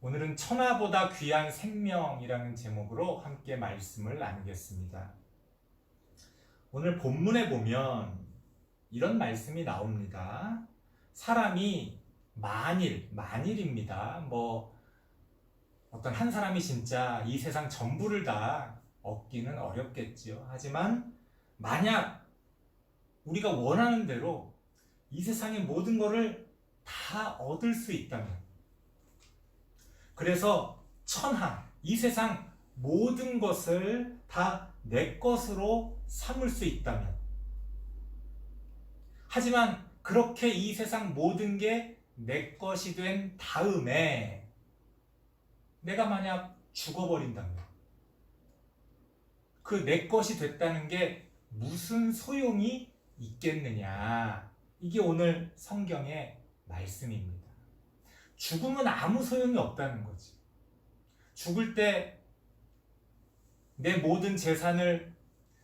오늘은 천하보다 귀한 생명이라는 제목으로 함께 말씀을 나누겠습니다. 오늘 본문에 보면 이런 말씀이 나옵니다. 사람이 만일입니다. 어떤 한 사람이 진짜 이 세상 전부를 다 얻기는 어렵겠지요. 하지만 만약 우리가 원하는 대로 이 세상의 모든 것을 다 얻을 수 있다면, 그래서 이 세상 모든 것을 다 내 것으로 삼을 수 있다면, 하지만 그렇게 이 세상 모든 게 내 것이 된 다음에 내가 만약 죽어버린다면 그 내 것이 됐다는 게 무슨 소용이 있겠느냐. 이게 오늘 성경의 말씀입니다. 죽음은 아무 소용이 없다는 거지. 죽을 때 내 모든 재산을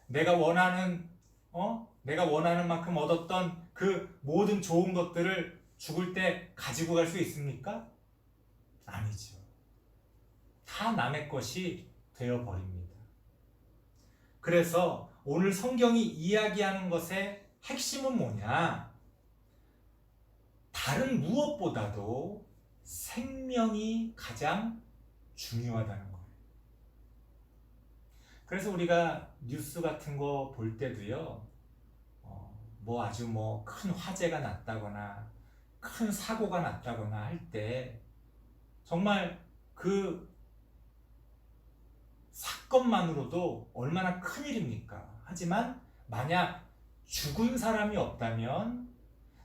내가 원하는 만큼 얻었던 그 모든 좋은 것들을 죽을 때 가지고 갈 수 있습니까? 아니죠. 다 남의 것이 되어버립니다. 그래서 오늘 성경이 이야기하는 것의 핵심은 뭐냐? 다른 무엇보다도 생명이 가장 중요하다는 거예요. 그래서 우리가 뉴스 같은 거 볼 때도요, 아주 큰 화재가 났다거나 큰 사고가 났다거나 할 때 정말 그 사건만으로도 얼마나 큰일입니까? 하지만 만약 죽은 사람이 없다면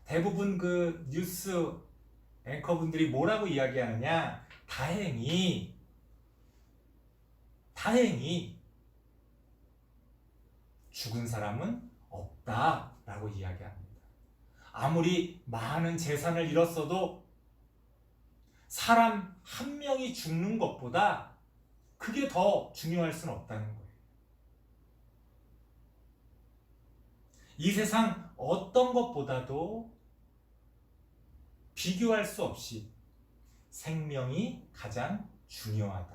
대부분 그 뉴스 앵커분들이 뭐라고 이야기하느냐? 다행히 죽은 사람은 없다라고 이야기합니다. 아무리 많은 재산을 잃었어도 사람 한 명이 죽는 것보다 그게 더 중요할 수는 없다는 거예요. 이 세상 어떤 것보다도 비교할 수 없이 생명이 가장 중요하다.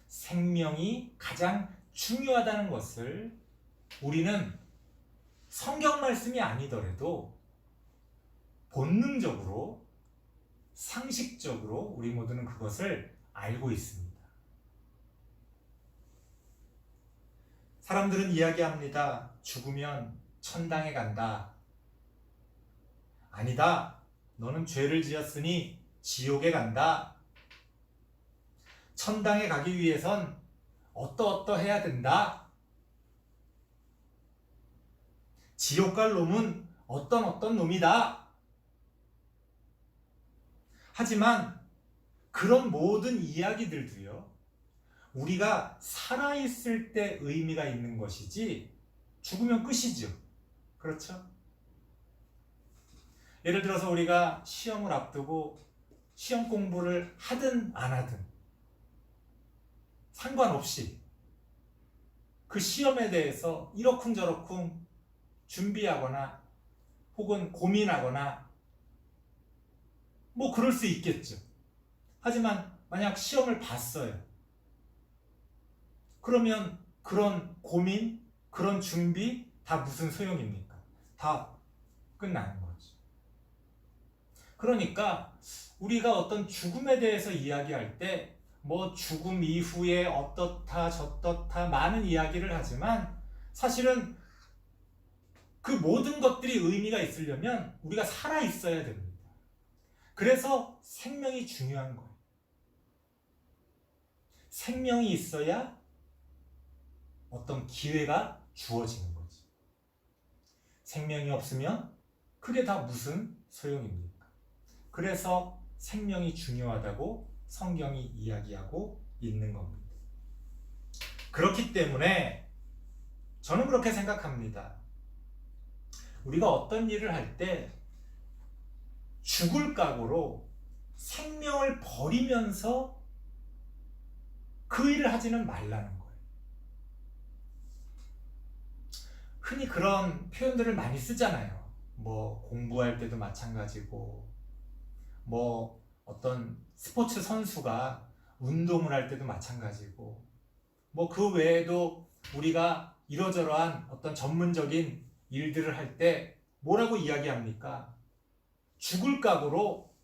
생명이 가장 중요하다는 것을 우리는 성경 말씀이 아니더라도 본능적으로, 상식적으로 우리 모두는 그것을 알고 있습니다. 사람들은 이야기합니다. 죽으면 천당에 간다. 아니다. 너는 죄를 지었으니 지옥에 간다. 천당에 가기 위해선 어떠해야 된다. 지옥 갈 놈은 어떤 놈이다. 하지만 그런 모든 이야기들도요, 우리가 살아있을 때 의미가 있는 것이지 죽으면 끝이죠. 그렇죠? 예를 들어서 우리가 시험을 앞두고 시험 공부를 하든 안 하든 상관없이 그 시험에 대해서 이러쿵저러쿵 준비하거나 혹은 고민하거나 그럴 수 있겠죠. 하지만 만약 시험을 봤어요. 그러면 그런 고민, 그런 준비 다 무슨 소용입니까? 다 끝나는 거죠. 그러니까 우리가 어떤 죽음에 대해서 이야기할 때 죽음 이후에 어떻다 저떻다 많은 이야기를 하지만 사실은 그 모든 것들이 의미가 있으려면 우리가 살아 있어야 됩니다. 그래서 생명이 중요한 거예요. 생명이 있어야 어떤 기회가 주어지는 거지. 생명이 없으면 그게 다 무슨 소용입니까? 그래서 생명이 중요하다고 성경이 이야기하고 있는 겁니다. 그렇기 때문에 저는 그렇게 생각합니다. 우리가 어떤 일을 할 때 죽을 각오로 생명을 버리면서 그 일을 하지는 말라는 거예요. 흔히 그런 표현들을 많이 쓰잖아요. 공부할 때도 마찬가지고, 어떤 스포츠 선수가 운동을 할 때도 마찬가지고, 뭐 그 외에도 우리가 이러저러한 어떤 전문적인 일들을 할 때 뭐라고 이야기합니까? 죽을 각오로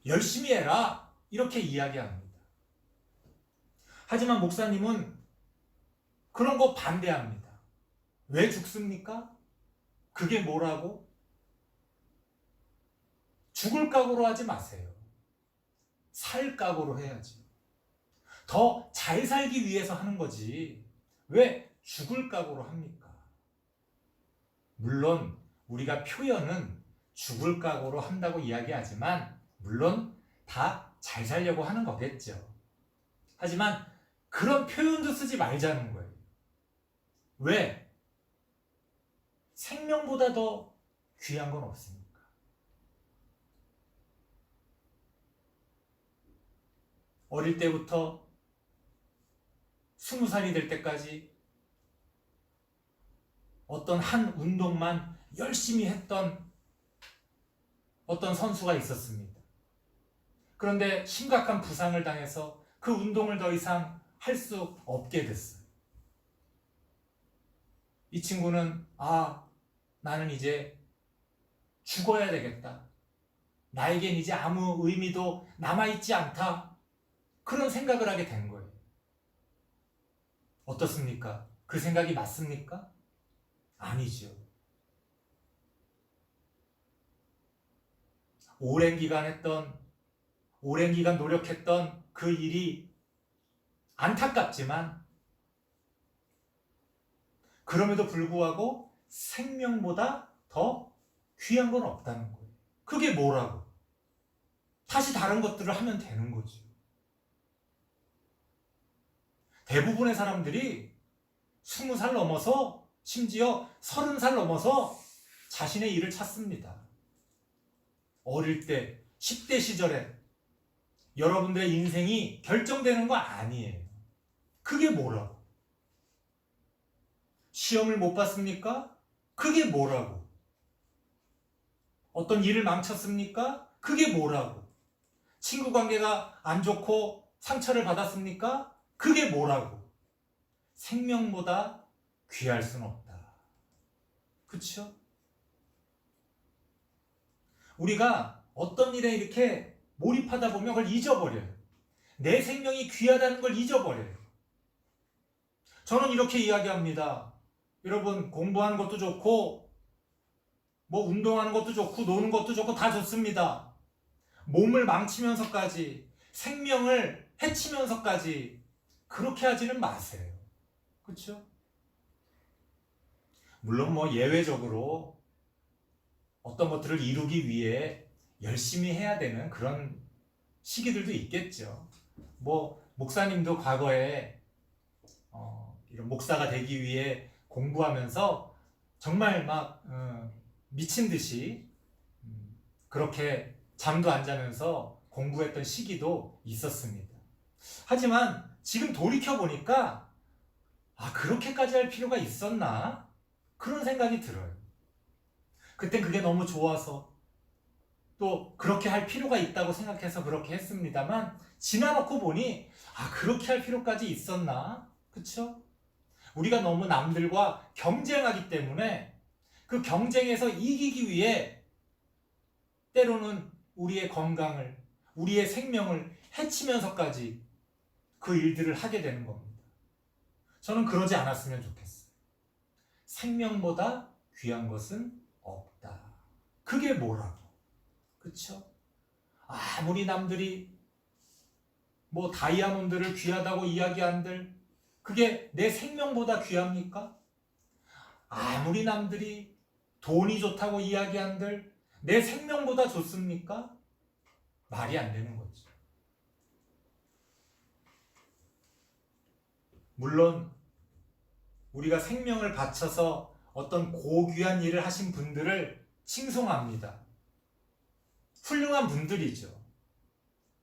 열심히 해라, 이렇게 이야기합니다. 하지만 목사님은 그런 거 반대합니다. 왜 죽습니까? 그게 뭐라고? 죽을 각오로 하지 마세요. 살 각오로 해야지. 더 잘 살기 위해서 하는 거지. 왜 죽을 각오로 합니까? 물론 우리가 표현은 죽을 각오로 한다고 이야기하지만 물론 다 잘 살려고 하는 거겠죠. 하지만 그런 표현도 쓰지 말자는 거예요. 왜? 생명보다 더 귀한 건 없습니까? 어릴 때부터 20살이 될 때까지 어떤 한 운동만 열심히 했던 어떤 선수가 있었습니다. 그런데 심각한 부상을 당해서 그 운동을 더 이상 할 수 없게 됐어요. 이 친구는 나는 이제 죽어야 되겠다. 나에겐 이제 아무 의미도 남아있지 않다. 그런 생각을 하게 된 거예요. 어떻습니까? 그 생각이 맞습니까? 아니죠. 오랜 기간 노력했던 그 일이 안타깝지만 그럼에도 불구하고 생명보다 더 귀한 건 없다는 거예요. 그게 뭐라고? 다시 다른 것들을 하면 되는 거죠. 대부분의 사람들이 20살 넘어서 심지어 30살 넘어서 자신의 일을 찾습니다. 어릴 때 10대 시절에 여러분들의 인생이 결정되는 거 아니에요. 그게 뭐라고? 시험을 못 봤습니까? 그게 뭐라고? 어떤 일을 망쳤습니까? 그게 뭐라고? 친구 관계가 안 좋고 상처를 받았습니까? 그게 뭐라고? 생명보다 귀할 수는 없다. 그렇죠? 우리가 어떤 일에 이렇게 몰입하다 보면 그걸 잊어버려요. 내 생명이 귀하다는 걸 잊어버려요. 저는 이렇게 이야기합니다. 여러분, 공부하는 것도 좋고 뭐 운동하는 것도 좋고 노는 것도 좋고 다 좋습니다. 몸을 망치면서까지 생명을 해치면서까지 그렇게 하지는 마세요. 그렇죠? 물론 뭐 예외적으로 어떤 것들을 이루기 위해 열심히 해야 되는 그런 시기들도 있겠죠. 뭐 목사님도 과거에 이런 목사가 되기 위해 공부하면서 정말 막 미친 듯이 그렇게 잠도 안 자면서 공부했던 시기도 있었습니다. 하지만 지금 돌이켜보니까 그렇게까지 할 필요가 있었나? 그런 생각이 들어요. 그땐 그게 너무 좋아서 또 그렇게 할 필요가 있다고 생각해서 그렇게 했습니다만 지나놓고 보니 그렇게 할 필요까지 있었나? 그쵸? 우리가 너무 남들과 경쟁하기 때문에 그 경쟁에서 이기기 위해 때로는 우리의 건강을, 우리의 생명을 해치면서까지 그 일들을 하게 되는 겁니다. 저는 그러지 않았으면 좋겠어요. 생명보다 귀한 것은 없다. 그게 뭐라고? 그쵸? 아무리 남들이 뭐 다이아몬드를 귀하다고 이야기한들 그게 내 생명보다 귀합니까? 아무리 남들이 돈이 좋다고 이야기한들 내 생명보다 좋습니까? 말이 안 되는 거죠. 물론 우리가 생명을 바쳐서 어떤 고귀한 일을 하신 분들을 칭송합니다. 훌륭한 분들이죠.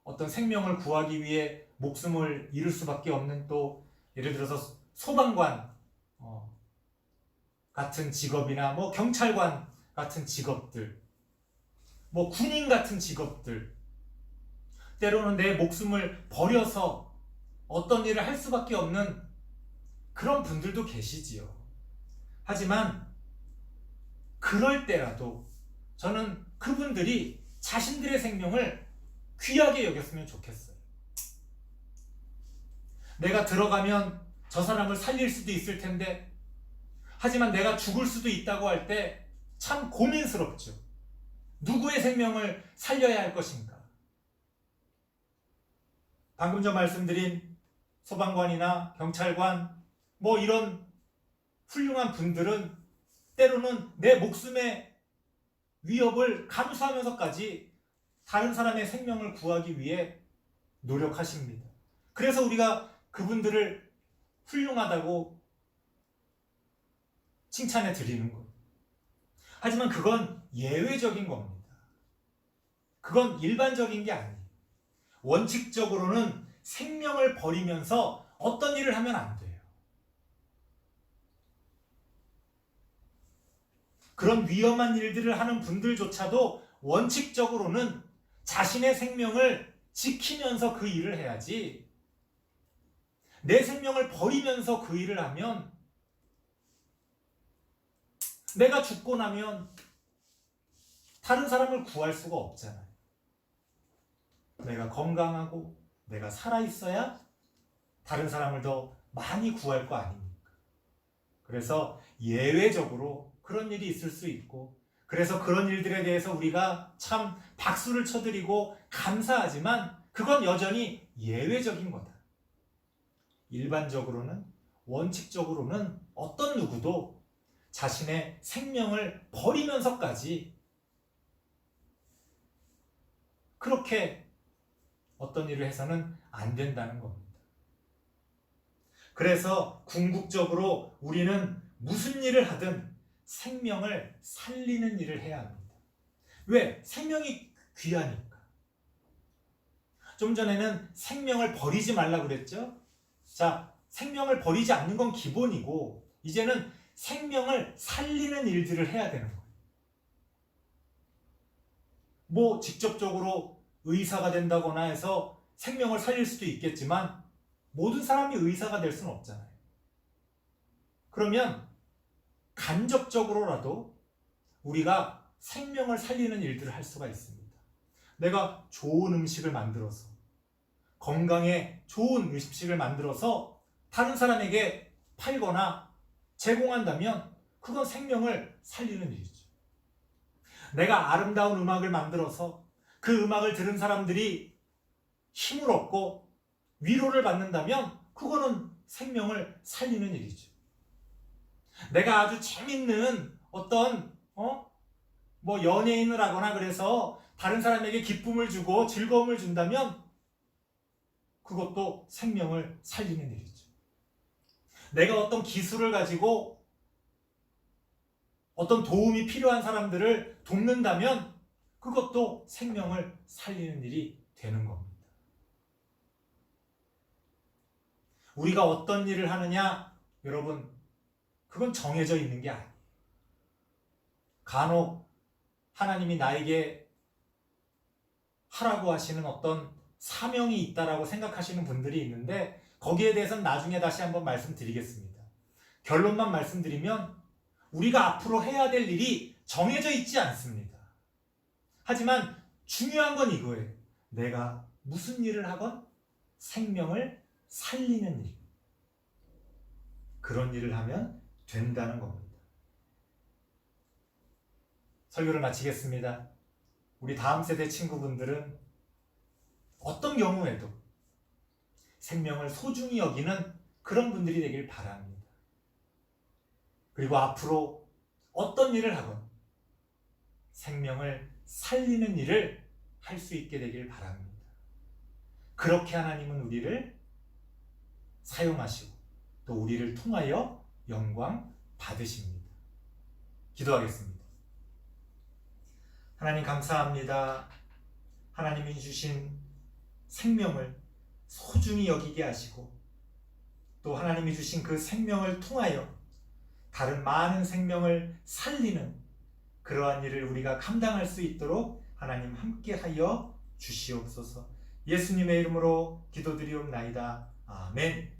어떤 생명을 구하기 위해 목숨을 잃을 수밖에 없는 또 예를 들어서 소방관 같은 직업이나 뭐 경찰관 같은 직업들, 뭐 군인 같은 직업들, 때로는 내 목숨을 버려서 어떤 일을 할 수밖에 없는 그런 분들도 계시지요. 하지만 그럴 때라도 저는 그분들이 자신들의 생명을 귀하게 여겼으면 좋겠어요. 내가 들어가면 저 사람을 살릴 수도 있을 텐데, 하지만 내가 죽을 수도 있다고 할 때 참 고민스럽죠. 누구의 생명을 살려야 할 것인가? 방금 전 말씀드린 소방관이나 경찰관, 뭐 이런 훌륭한 분들은 때로는 내 목숨의 위협을 감수하면서까지 다른 사람의 생명을 구하기 위해 노력하십니다. 그래서 우리가 그분들을 훌륭하다고 칭찬해 드리는 거예요. 하지만 그건 예외적인 겁니다. 그건 일반적인 게 아니에요. 원칙적으로는 생명을 버리면서 어떤 일을 하면 안 돼요. 그런 위험한 일들을 하는 분들조차도 원칙적으로는 자신의 생명을 지키면서 그 일을 해야지, 내 생명을 버리면서 그 일을 하면 내가 죽고 나면 다른 사람을 구할 수가 없잖아요. 내가 건강하고 내가 살아있어야 다른 사람을 더 많이 구할 거 아닙니까? 그래서 예외적으로 그런 일이 있을 수 있고, 그래서 그런 일들에 대해서 우리가 참 박수를 쳐드리고 감사하지만 그건 여전히 예외적인 거다. 일반적으로는, 원칙적으로는 어떤 누구도 자신의 생명을 버리면서까지 그렇게 어떤 일을 해서는 안 된다는 겁니다. 그래서 궁극적으로 우리는 무슨 일을 하든 생명을 살리는 일을 해야 합니다. 왜? 생명이 귀하니까. 좀 전에는 생명을 버리지 말라고 그랬죠? 자, 생명을 버리지 않는 건 기본이고, 이제는 생명을 살리는 일들을 해야 되는 거예요. 뭐 직접적으로 의사가 된다거나 해서 생명을 살릴 수도 있겠지만 모든 사람이 의사가 될 수는 없잖아요. 그러면 간접적으로라도 우리가 생명을 살리는 일들을 할 수가 있습니다. 내가 좋은 음식을 만들어서, 건강에 좋은 음식을 만들어서 다른 사람에게 팔거나 제공한다면 그건 생명을 살리는 일이죠. 내가 아름다운 음악을 만들어서 그 음악을 들은 사람들이 힘을 얻고 위로를 받는다면 그거는 생명을 살리는 일이죠. 내가 아주 재밌는 어떤 뭐 연예인을 하거나 그래서 다른 사람에게 기쁨을 주고 즐거움을 준다면 그것도 생명을 살리는 일이죠. 내가 어떤 기술을 가지고 어떤 도움이 필요한 사람들을 돕는다면 그것도 생명을 살리는 일이 되는 겁니다. 우리가 어떤 일을 하느냐, 여러분, 그건 정해져 있는 게 아니에요. 간혹 하나님이 나에게 하라고 하시는 어떤 사명이 있다라고 생각하시는 분들이 있는데, 거기에 대해서는 나중에 다시 한번 말씀드리겠습니다. 결론만 말씀드리면 우리가 앞으로 해야 될 일이 정해져 있지 않습니다. 하지만 중요한 건 이거예요. 내가 무슨 일을 하건 생명을 살리는 일, 그런 일을 하면 된다는 겁니다. 설교를 마치겠습니다. 우리 다음 세대 친구분들은 어떤 경우에도 생명을 소중히 여기는 그런 분들이 되길 바랍니다. 그리고 앞으로 어떤 일을 하건 생명을 살리는 일을 할 수 있게 되길 바랍니다. 그렇게 하나님은 우리를 사용하시고 또 우리를 통하여 영광 받으십니다. 기도하겠습니다. 하나님 감사합니다. 하나님이 주신 생명을 소중히 여기게 하시고 또 하나님이 주신 그 생명을 통하여 다른 많은 생명을 살리는 그러한 일을 우리가 감당할 수 있도록 하나님 함께하여 주시옵소서. 예수님의 이름으로 기도드리옵나이다. 아멘.